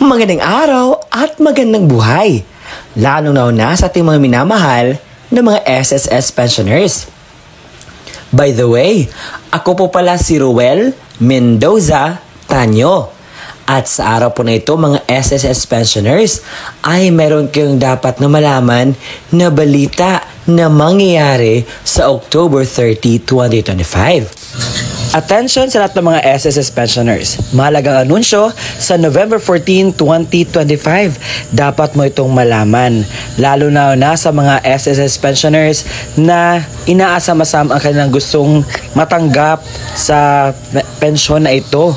Magandang araw at magandang buhay, lalong na sa ating mga minamahal na mga SSS pensioners. By the way, ako po pala si Ruel Mendoza Tanyo. At sa araw po na ito mga SSS pensioners ay meron kayong dapat na malaman na balita na mangyayari sa October 30, 2025. Attention sa lahat ng mga SSS pensioners. Mahalagang anunsyo sa November 14, 2025. Dapat mo itong malaman. Lalo na sa mga SSS pensioners na inaasam-asam ang kanilang gustong matanggap sa pensyon na ito.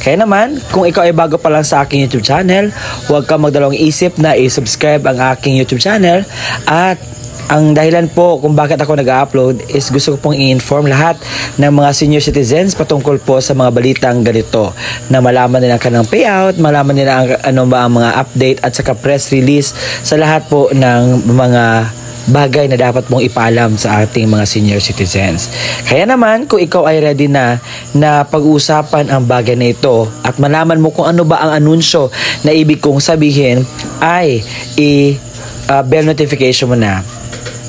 Kaya naman, kung ikaw ay bago pa lang sa aking YouTube channel, huwag kang magdalawang isip na i-subscribe ang aking YouTube channel. At ang dahilan po kung bakit ako nag-upload is gusto ko pong i-inform lahat ng mga senior citizens patungkol po sa mga balitang ganito, na malaman nila ang kanilang payout, malaman nila ang mga update at saka press release sa lahat po ng mga bagay na dapat mong ipaalam sa ating mga senior citizens. Kaya naman, kung ikaw ay ready na pag-uusapan ang bagay na ito at malaman mo kung ano ba ang anunsyo na ibig kong sabihin, ay bell notification mo na.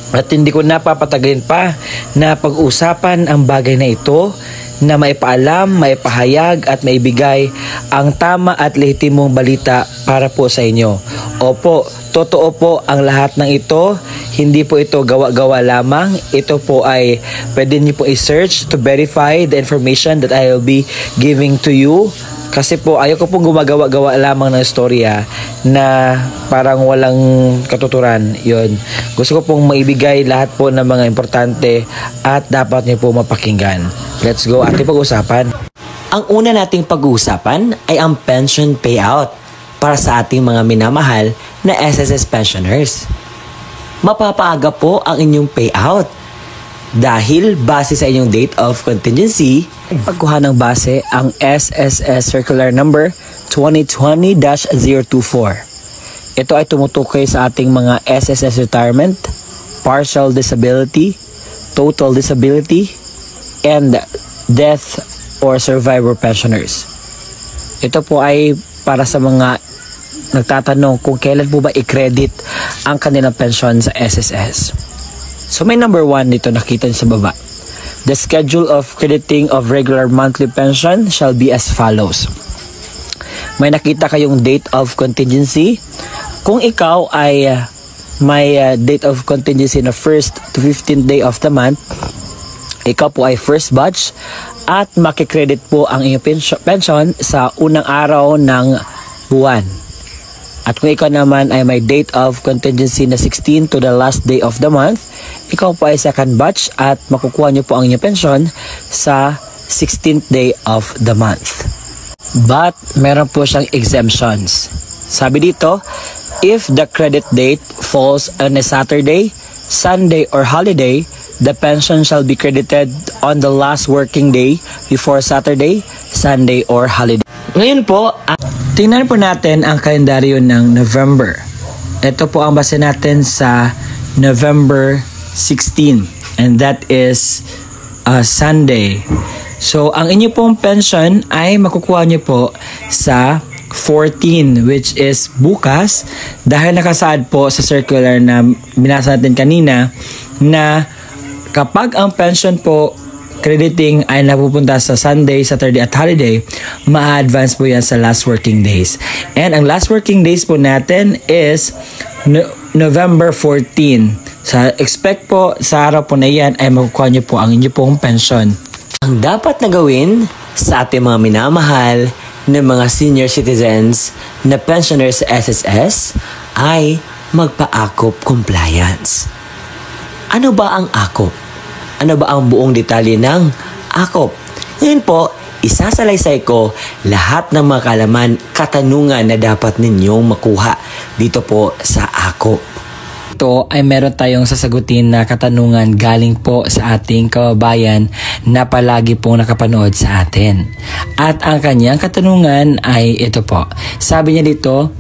At hindi ko napapatagalin pa na pag-usapan ang bagay na ito, na maipaalam, maipahayag at maibigay ang tama at lehitimong balita para po sa inyo. Opo, totoo po ang lahat ng ito. Hindi po ito gawa-gawa lamang. Ito po ay pwede niyo po i-search to verify the information that I will be giving to you. Kasi po ayoko pong gumagawa-gawa lamang ng istorya na parang walang katuturan. Yun. Gusto ko pong maibigay lahat po ng mga importante at dapat niyo po mapakinggan. Let's go ating pag-usapan. Ang una nating pag-uusapan ay ang pension payout para sa ating mga minamahal na SSS pensioners. Mapapaaga po ang inyong payout dahil base sa inyong date of contingency, pagkuha ng base ang SSS Circular Number 2020-024. Ito ay tumutukoy sa ating mga SSS retirement, partial disability, total disability, and death or survivor pensioners. Ito po ay para sa mga nagtatanong kung kailan po ba i-credit ang kanilang pensyon sa SSS. So may number 1 dito nakita niyo sa baba. The schedule of crediting of regular monthly pension shall be as follows. May nakita kayong date of contingency. Kung ikaw ay may date of contingency na 1st to 15th day of the month, ikaw po ay first batch at makikredit po ang iyong pension sa unang araw ng buwan. At kung ikaw naman ay may date of contingency na 16 to the last day of the month, ikaw po ay second batch at makukuha nyo po ang inyong pension sa 16th day of the month. But meron po siyang exemptions. Sabi dito, if the credit date falls on a Saturday, Sunday, or holiday, the pension shall be credited on the last working day before Saturday, Sunday, or holiday. Ngayon po, tingnan po natin ang kalendaryo ng November. Ito po ang base natin sa November 16, and that is Sunday. So, ang inyo pong pension ay makukuha nyo po sa 14, which is bukas, dahil nakasaad po sa circular na binasa natin kanina na kapag ang pension po crediting ay napupunta sa Sunday, Saturday at holiday, ma-advance po yan sa last working days. And ang last working days po natin is November 14. So expect po sa araw po na yan ay makukuha nyo po ang inyo pong pension. Ang dapat na gawin sa ating mga minamahal na mga senior citizens na pensioners sa SSS ay magpa-AKOP compliance. Ano ba ang AKOP? Ano ba ang buong detalye ng AKOP? Ngayon po, isasalaysay ko lahat ng mga kaalaman, katanungan na dapat ninyong makuha dito po sa AKOP. Ito ay meron tayong sasagutin na katanungan galing po sa ating kababayan na palagi pong nakapanood sa atin. At ang kanyang katanungan ay ito po. Sabi niya dito,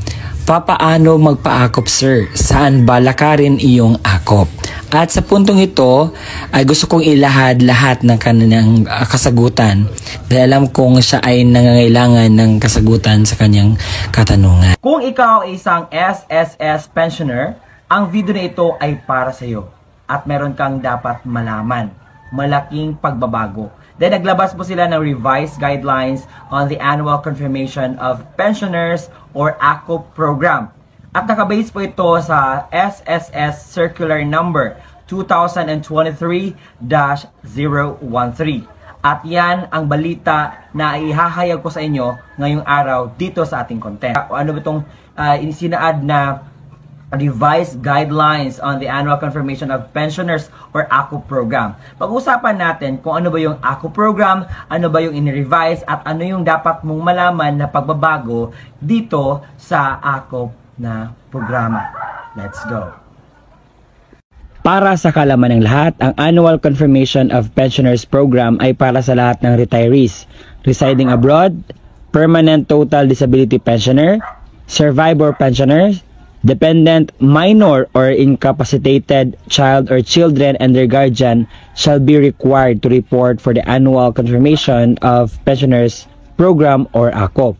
papaano magpa-AKOP sir? Saan ba lakarin iyong AKOP? At sa puntong ito ay gusto kong ilahad lahat ng kanyang kasagutan dahil alam kong siya ay nangangailangan ng kasagutan sa kanyang katanungan. Kung ikaw ay isang SSS pensioner, ang video na ito ay para sa iyo at meron kang dapat malaman. Malaking pagbabago. Then naglabas po sila ng revised guidelines on the annual confirmation of pensioners or ACOP program. At nakabase po ito sa SSS Circular Number 2023-013. At yan ang balita na ihahayag ko sa inyo ngayong araw dito sa ating content. Ano ba itong sinaad na revised guidelines on the annual confirmation of pensioners or ACOP program? Pag-usapan natin kung ano ba yung ACOP program, ano ba yung in-revise, at ano yung dapat mong malaman na pagbabago dito sa ACOP na programa. Let's go! Para sa kalaman ng lahat, ang Annual Confirmation of Pensioners Program ay para sa lahat ng retirees, residing abroad, permanent total disability pensioner, survivor pensioners, dependent, minor or incapacitated child or children and their guardian shall be required to report for the Annual Confirmation of Pensioners Program or ACOP.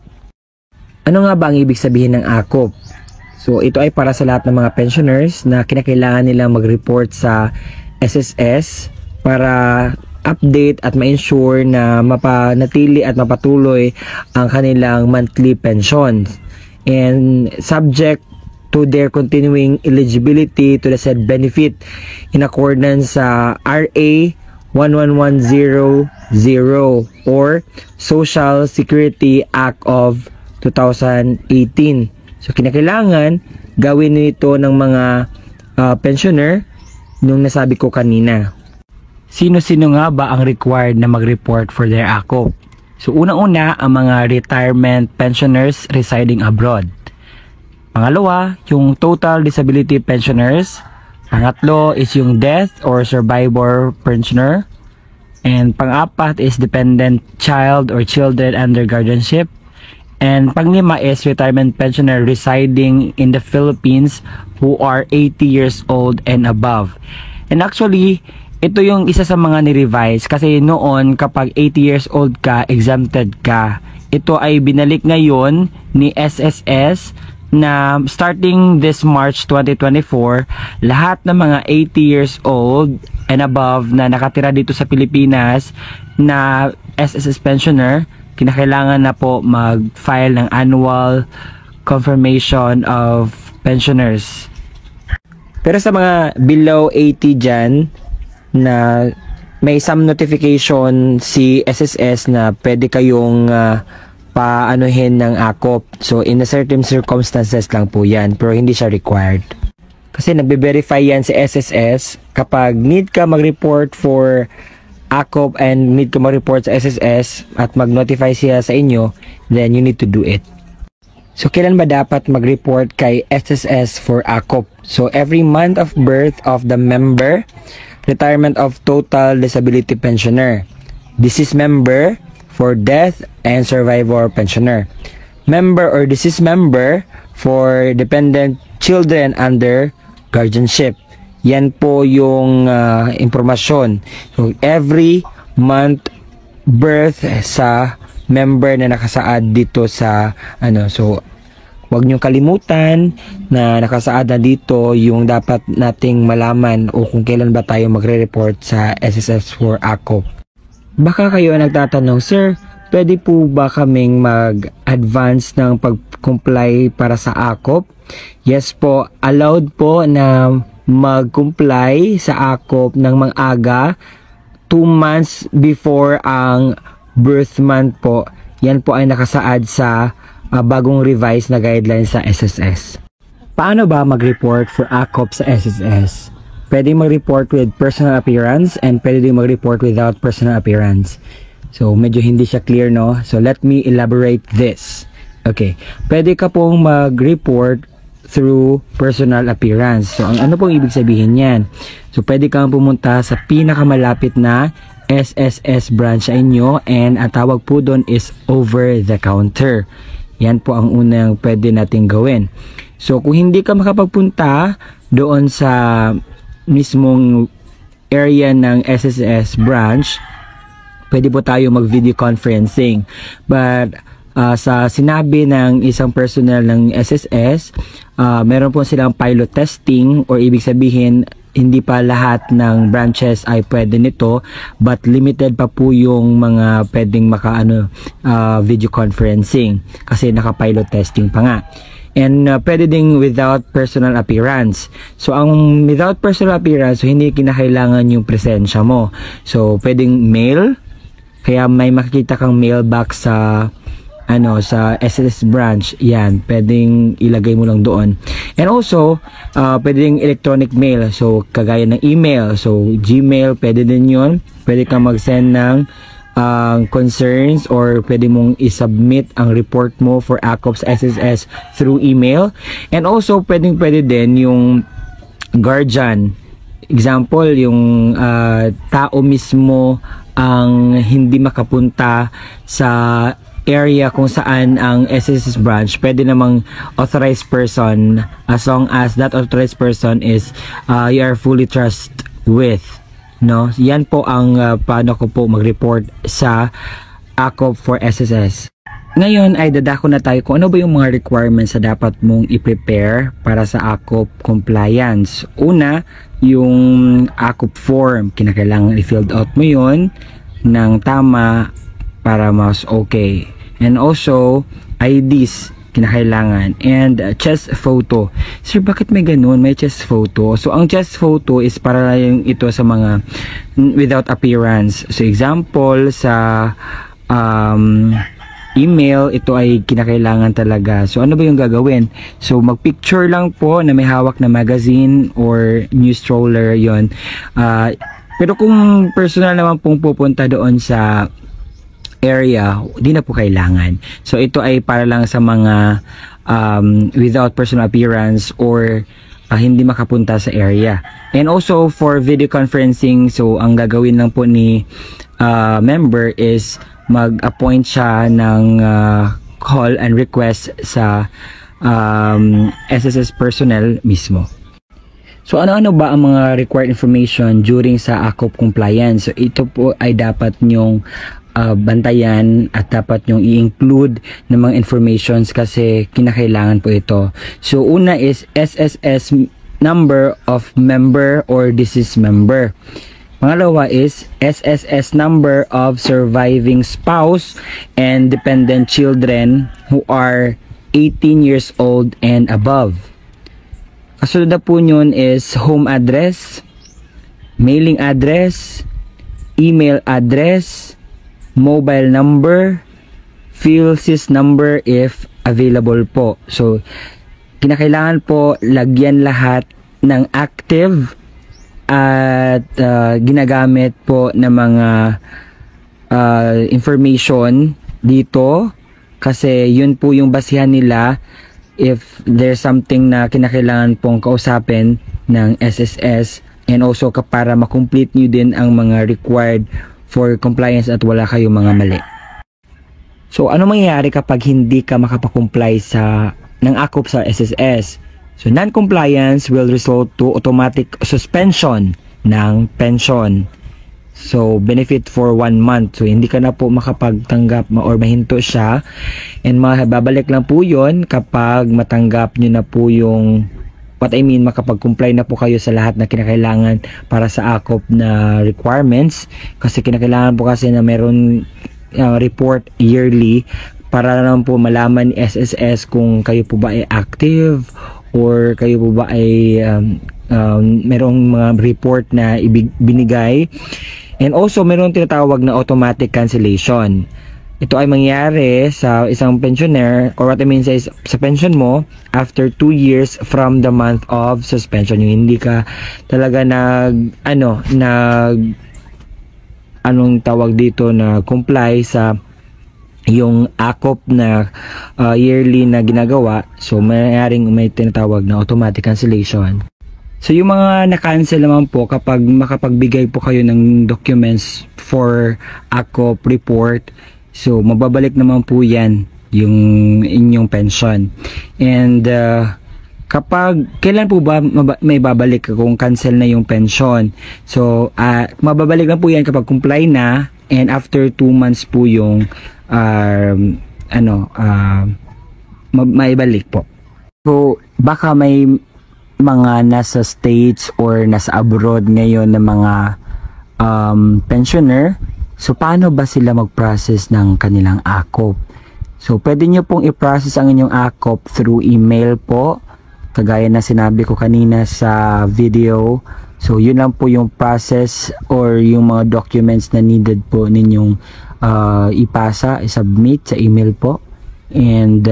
Ano nga ba ang ibig sabihin ng ACOP? So ito ay para sa lahat ng mga pensioners na kinakailangan nilang mag-report sa SSS para update at ma-ensure na mapanatili at mapatuloy ang kanilang monthly pensions, and subject to their continuing eligibility to the said benefit in accordance sa RA 11100 or Social Security Act of 2018. So kinakailangan gawin nito ng mga pensioner nung nasabi ko kanina. Sino-sino nga ba ang required na mag-report for their ACOP? So unang-una ang mga retirement pensioners residing abroad. Pangalawa, yung total disability pensioners. Pangatlo is yung death or survivor pensioner. And pang-apat is dependent child or children under guardianship. And panglima is retirement pensioner residing in the Philippines who are 80 years old and above. And actually, ito yung isa sa mga ni-revise kasi noon kapag 80 years old ka, exempted ka. Ito ay binalik ngayon ni SSS na starting this March 2024, lahat ng mga 80 years old and above na nakatira dito sa Pilipinas na SSS pensioner, kinakailangan na po mag-file ng annual confirmation of pensioners. Pero sa mga below 80 dyan, na may some notification si SSS na pwede kayong paanuhin ng ACOP. So in a certain circumstances lang po yan, pero hindi siya required. Kasi nagbe-verify yan si SSS kapag need ka mag-report for ACOP and need ka mag-report sa SSS at mag-notify siya sa inyo, then you need to do it. So kailan ba dapat mag-report kay SSS for ACOP? So every month of birth of the member, retirement of total disability pensioner, deceased member for death and survivor pensioner, member or deceased member for dependent children under guardianship. Yan po yung impormasyon. So, every month birth sa member na nakasaad dito sa so wag niyong kalimutan na nakasaad na dito yung dapat nating malaman o kung kailan ba tayo magre-report sa SSS for ACOP. Baka kayo nagtatanong, sir, pwede po ba kaming mag-advance ng pag-comply para sa ACOP? Yes po, allowed po na mag-comply sa ACOP ng mang-aga 2 months before ang birth month po. Yan po ay nakasaad sa bagong revised na guidelines sa SSS. Paano ba mag-report for ACOP sa SSS? Pwede mag-report with personal appearance and pwede din mag-report without personal appearance. So medyo hindi siya clear, no? So let me elaborate this. Okay, pwede ka pong mag-report through personal appearance. So, ano pong ibig sabihin yan? So, pwede kang pumunta sa pinakamalapit na SSS branch sa inyo and ang tawag po doon is over the counter. Yan po ang unang pwede nating gawin. So, kung hindi ka makapagpunta doon sa mismong area ng SSS branch, pwede po tayo mag-video conferencing. But sa sinabi ng isang personnel ng SSS, meron po silang pilot testing, or ibig sabihin hindi pa lahat ng branches ay pwede nito, but limited pa po yung mga pwedeng video conferencing kasi naka-pilot testing pa nga. And pwede ding without personal appearance. So ang without personal appearance, so hindi kinakailangan yung presensya mo. So pwedeng mail, kaya may makikita kang mailbox sa sa SSS branch, yan, pwedeng ilagay mo lang doon. And also, pwedeng electronic mail, so kagaya ng email, so Gmail, pwede din yun. Pwede kang mag-send ng concerns, or pwede mong isubmit ang report mo for ACOP sa SSS through email. And also, pwede din yung guardian. Example, yung tao mismo ang hindi makapunta sa area kung saan ang SSS branch, pwede namang authorized person, as long as that authorized person is you are fully trust with, no? Yan po ang paano ko po mag-report sa ACOP for SSS. Ngayon ay dadako na tayo kung ano ba yung mga requirements na dapat mong i-prepare para sa ACOP compliance. Una, yung ACOP form, kinakailangan i-filled out mo yun ng tama para mas okay. And also, IDs, kinakailangan. And chest photo. Sir, bakit may ganun? May chest photo. So, ang chest photo is para lang ito sa mga without appearance. So, example, sa email, ito ay kinakailangan talaga. So, ano ba yung gagawin? So, mag-picture lang po na may hawak na magazine or news stroller, yon. Pero kung personal naman pong pupunta doon sa area, di na po kailangan. So ito ay para lang sa mga without personal appearance or hindi makapunta sa area. And also for video conferencing, so ang gagawin lang po ni member is mag-appoint siya ng call and request sa SSS personnel mismo. So ano-ano ba ang mga required information during sa ACOP compliance? So ito po ay dapat nyong bantayan at dapat nyong i-include ng mga informations kasi kinakailangan po ito. So una is SSS number of member or deceased member. Pangalawa is SSS number of surviving spouse and dependent children who are 18 years old and above. Kasunod na po nyon is home address, mailing address, email address, mobile number, PhilSys number if available po. So, kinakailangan po lagyan lahat ng active at ginagamit po ng mga information dito kasi yun po yung basihan nila if there's something na kinakailangan pong kausapin ng SSS, and also para makomplete nyo din ang mga required for compliance at wala kayong mga mali. So, ano mangyayari kapag hindi ka makapakomply ng ACOP sa SSS? So, non-compliance will result to automatic suspension ng pension. So, benefit for 1 month. So, hindi ka na po makapagtanggap or mahinto siya. And babalik lang po yun kapag matanggap nyo na po yung makapag-comply na po kayo sa lahat na kinakailangan para sa ACOP na requirements. Kasi kinakailangan po kasi na meron report yearly para naman po malaman ni SSS kung kayo po ba ay active or kayo po ba ay merong mga report na binigay. And also meron tinatawag na automatic cancellation. Ito ay mangyayari sa isang pensioner, or what I mean is sa pension mo after 2 years from the month of suspension. Yung hindi ka talaga anong tawag dito na comply sa yung ACOP na yearly na ginagawa. So may tinatawag na automatic cancellation. So yung mga na-cancel naman po, kapag makapagbigay po kayo ng documents for ACOP report, so mababalik naman po yan yung inyong pension. And Kailan po ba may babalik kung cancel na yung pension? So, mababalik na po yan kapag comply na, and after 2 months po yung maibalik po. So, baka may mga nasa States or nasa abroad ngayon na mga pensioner. So, paano ba sila mag-process ng kanilang AKOP? So, pwede nyo pong i-process ang inyong AKOP through email po. Kagaya na sinabi ko kanina sa video. So, yun lang po yung process or yung mga documents na needed po ninyong ipasa, i-submit sa email po. And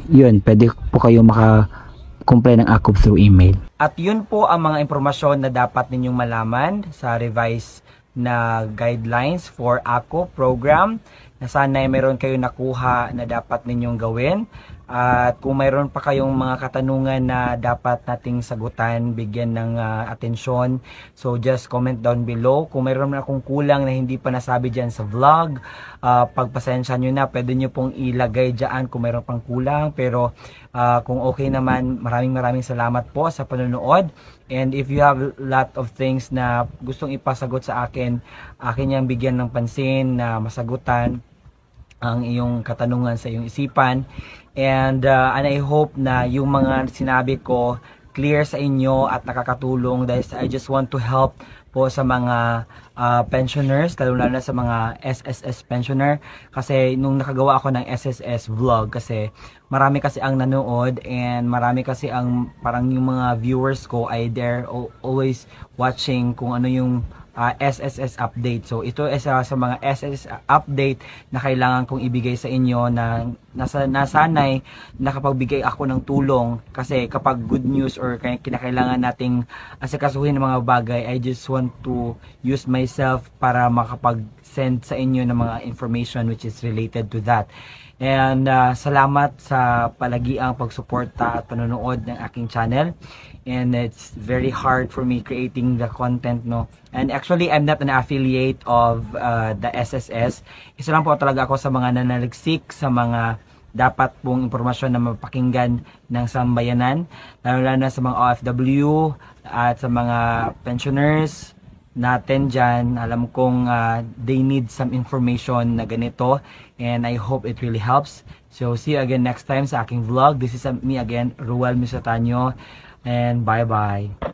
yun, pwede po kayo maka-comply ng AKOP through email. At yun po ang mga impormasyon na dapat ninyong malaman sa revised na guidelines for AKOP program, na sana ay meron kayo nakuha na dapat ninyong gawin. At kung mayroon pa kayong mga katanungan na dapat nating sagutan, bigyan ng atensyon, so just comment down below. Kung mayroon na akong kulang na hindi pa nasabi dyan sa vlog, pagpasensya nyo na, pwede nyo pong ilagay dyan kung mayroon pang kulang. Pero kung okay naman, maraming salamat po sa panonood. And if you have a lot of things na gustong ipasagot sa akin yang bigyan ng pansin na masagutan ang iyong katanungan sa iyong isipan. And I hope na yung mga sinabi ko clear sa inyo at nakakatulong, dahil I just want to help po sa mga pensioners, lalo na sa mga SSS pensioner. Kasi nung nakagawa ako ng SSS vlog, kasi marami kasi ang nanood, and marami kasi ang parang yung mga viewers ko ay they're always watching kung ano yung SSS update. So ito is sa mga SSS update na kailangan kong ibigay sa inyo, na nasanay nakapagbigay ako ng tulong. Kasi kapag good news or kinakailangan nating asikasuhin ng mga bagay, I just want to use myself para makapag-send sa inyo ng mga information which is related to that. And salamat sa palagiang pagsuporta at panonood ng aking channel. And it's very hard for me creating the content, no. And actually, I'm not an affiliate of the SSS. Isa lang po talaga ako sa mga nanaliksik sa mga dapat pong impormasyon na mapakinggan ng sambayanan, lalo na sa mga OFW at sa mga pensioners natin dyan. Alam kong they need some information na ganito, and I hope it really helps. So see you again next time sa aking vlog. This is me again, Ruel Misotanyo, and bye bye.